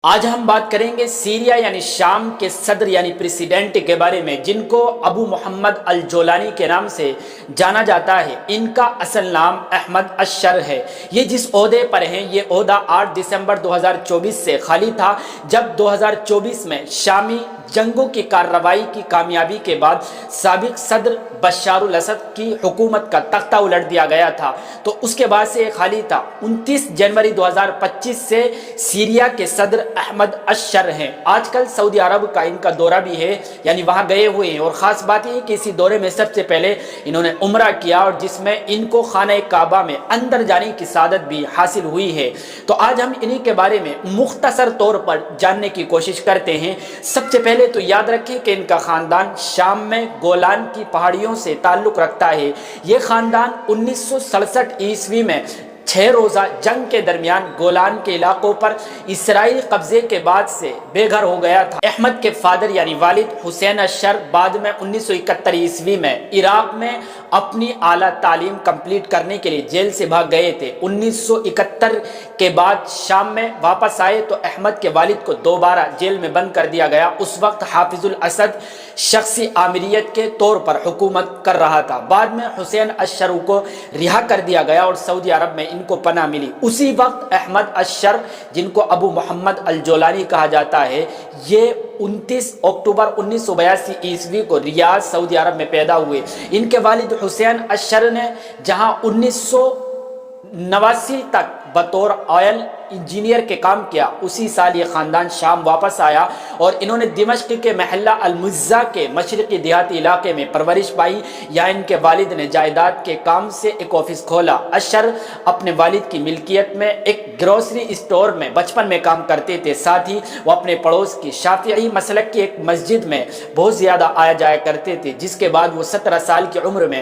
آج ہم بات کریں گے سیریا یعنی شام کے صدر یعنی پریسیڈنٹ کے بارے میں، جن کو ابو محمد الجولانی کے نام سے جانا جاتا ہے۔ ان کا اصل نام احمد الشر ہے۔ یہ جس عہدے پر ہیں، یہ عہدہ 8 دسمبر 2024 سے خالی تھا، جب 2024 میں شامی جنگوں کی کارروائی کی کامیابی کے بعد سابق صدر بشار الاسد کی حکومت کا تختہ الٹ دیا گیا تھا، تو اس کے بعد سے یہ خالی تھا۔ 29 جنوری 2025 سے سیریا کے صدر احمد الشر ہیں۔ آج کل سعودی عرب کا ان کا دورہ بھی ہے، یعنی وہاں گئے ہوئے ہیں، اور خاص بات یہ ہے کہ اسی دورے میں سب سے پہلے انہوں نے عمرہ کیا، اور جس میں ان کو خانہ کعبہ میں اندر جانے کی سعادت بھی حاصل ہوئی ہے۔ تو آج ہم انہی کے بارے میں مختصر طور پر جاننے کی کوشش کرتے ہیں۔ سب سے پہلے تو یاد رکھیں کہ ان کا خاندان شام میں گولان کی پہاڑیوں سے تعلق رکھتا ہے۔ یہ خاندان 1967 عیسوی میں 6 روزہ جنگ کے درمیان گولان کے علاقوں پر اسرائیلی قبضے کے بعد سے بے گھر ہو گیا تھا۔ احمد کے فادر یعنی والد حسین الشر بعد میں 1971 عیسوی میں عراق میں اپنی اعلیٰ تعلیم کمپلیٹ کرنے کے لیے جیل سے بھاگ گئے تھے۔ 1971 کے بعد شام میں واپس آئے تو احمد کے والد کو دوبارہ جیل میں بند کر دیا گیا۔ اس وقت حافظ الاسد شخصی آمریت کے طور پر حکومت کر رہا تھا۔ بعد میں حسین الشر کو رہا کر دیا گیا اور سعودی عرب میں ان کو پناہ ملی۔ اسی وقت احمد الشر، جن کو ابو محمد الجولانی کہا جاتا ہے، یہ 29 اکتوبر 1982 عیسوی کو ریاض سعودی عرب میں پیدا ہوئے۔ ان کے والد حسین الشر نے جہاں 1989 تک بطور آئل انجینئر کے کام کیا، اسی سال یہ خاندان شام واپس آیا اور انہوں نے دمشق کے محلہ المزہ کے مشرقی دیہاتی علاقے میں پرورش پائی۔ یہاں ان کے والد نے جائیداد کے کام سے ایک آفس کھولا۔ الشر اپنے والد کی ملکیت میں ایک گروسری اسٹور میں بچپن میں کام کرتے تھے، ساتھ ہی وہ اپنے پڑوس کی شافعی مسلک کی ایک مسجد میں بہت زیادہ آیا جایا کرتے تھے، جس کے بعد وہ 17 سال کی عمر میں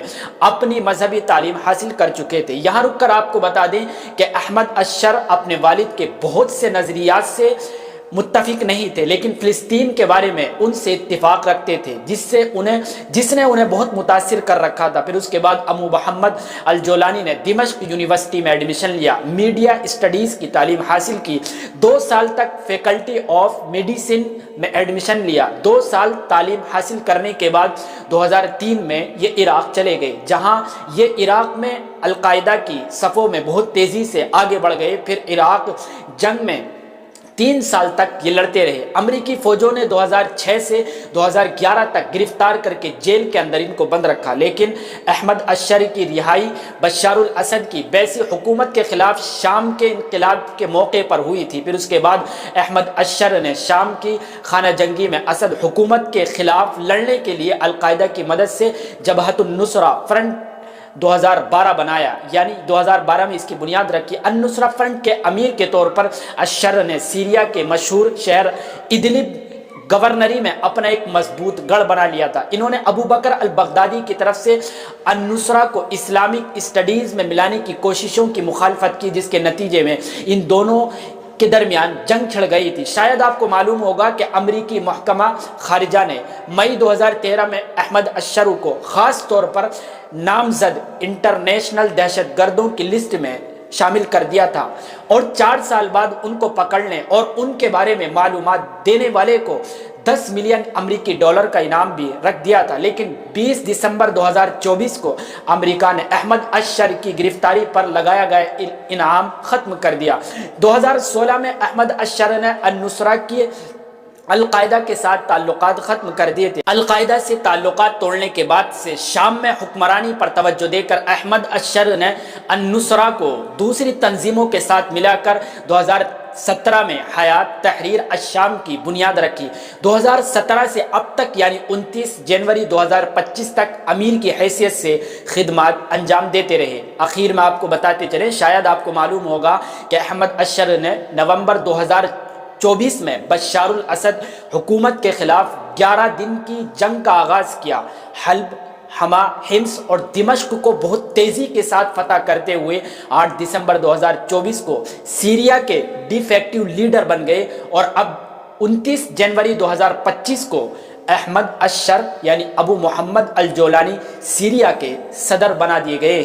اپنی مذہبی تعلیم حاصل کر چکے تھے۔ یہاں رک کر آپ کو بتا دیں کہ احمد الشر اپنے والد کے بہت سے نظریات سے متفق نہیں تھے، لیکن فلسطین کے بارے میں ان سے اتفاق رکھتے تھے، جس نے انہیں بہت متاثر کر رکھا تھا۔ پھر اس کے بعد ابو محمد الجولانی نے دمشق یونیورسٹی میں ایڈمیشن لیا، میڈیا اسٹڈیز کی تعلیم حاصل کی، 2 سال تک فیکلٹی آف میڈیسن میں ایڈمیشن لیا۔ 2 سال تعلیم حاصل کرنے کے بعد 2003 میں یہ عراق چلے گئے، جہاں یہ عراق میں القاعدہ کی صفوں میں بہت تیزی سے آگے بڑھ گئے۔ پھر عراق جنگ میں 3 سال تک یہ لڑتے رہے۔ امریکی فوجوں نے 2006 سے 2011 تک گرفتار کر کے جیل کے اندر ان کو بند رکھا، لیکن احمد الشر کی رہائی بشار الاسد کی بیسی حکومت کے خلاف شام کے انقلاب کے موقع پر ہوئی تھی۔ پھر اس کے بعد احمد الشر نے شام کی خانہ جنگی میں اسد حکومت کے خلاف لڑنے کے لیے القاعدہ کی مدد سے جبہت النصرہ فرنٹ 2012 بنایا، یعنی 2012 میں اس کی بنیاد رکھی۔ النصرہ فرنٹ کے امیر کے طور پر الشر نے سیریا کے مشہور شہر ادلب گورنری میں اپنا ایک مضبوط گڑھ بنا لیا تھا۔ انہوں نے ابو بکر البغدادی کی طرف سے النصرہ کو اسلامک اسٹڈیز میں ملانے کی کوششوں کی مخالفت کی، جس کے نتیجے میں ان دونوں کے درمیان جنگ چھڑ گئی تھی۔ شاید آپ کو معلوم ہوگا کہ امریکی محکمہ خارجہ نے مئی 2013 میں احمد الشر کو خاص طور پر نامزد انٹرنیشنل دہشت گردوں کی لسٹ میں شامل کر دیا تھا، اور 4 سال بعد ان کو پکڑنے اور ان کے بارے میں معلومات دینے والے کو 10 ملین امریکی ڈالر کا انعام بھی رکھ دیا تھا۔ لیکن 20 دسمبر 2024 کو امریکہ نے احمد الشر کی گرفتاری پر لگایا گیا انعام ختم کر دیا۔ 2016 میں احمد الشر نے النصرہ کی القاعدہ کے ساتھ تعلقات ختم کر دیے تھے۔ القاعدہ سے تعلقات توڑنے کے بعد سے شام میں حکمرانی پر توجہ دے کر احمد الشر نے النصرہ کو دوسری تنظیموں کے ساتھ ملا کر 2017 میں حیات تحریر الشام کی بنیاد رکھی۔ 2017 سے اب تک یعنی 29 جنوری 2025 تک امیر کی حیثیت سے خدمات انجام دیتے رہے۔ اخیر میں آپ کو بتاتے چلیں، شاید آپ کو معلوم ہوگا کہ احمد الشر نے نومبر 2024 میں بشار الاسد حکومت کے خلاف 11 دن کی جنگ کا آغاز کیا۔ حلب، حما، حمص اور دمشق کو بہت تیزی کے ساتھ فتح کرتے ہوئے 8 دسمبر 2024 کو سیریا کے ڈی فیکٹو لیڈر بن گئے، اور اب 29 جنوری 2025 کو احمد الشر یعنی ابو محمد الجولانی سیریا کے صدر بنا دیے گئے۔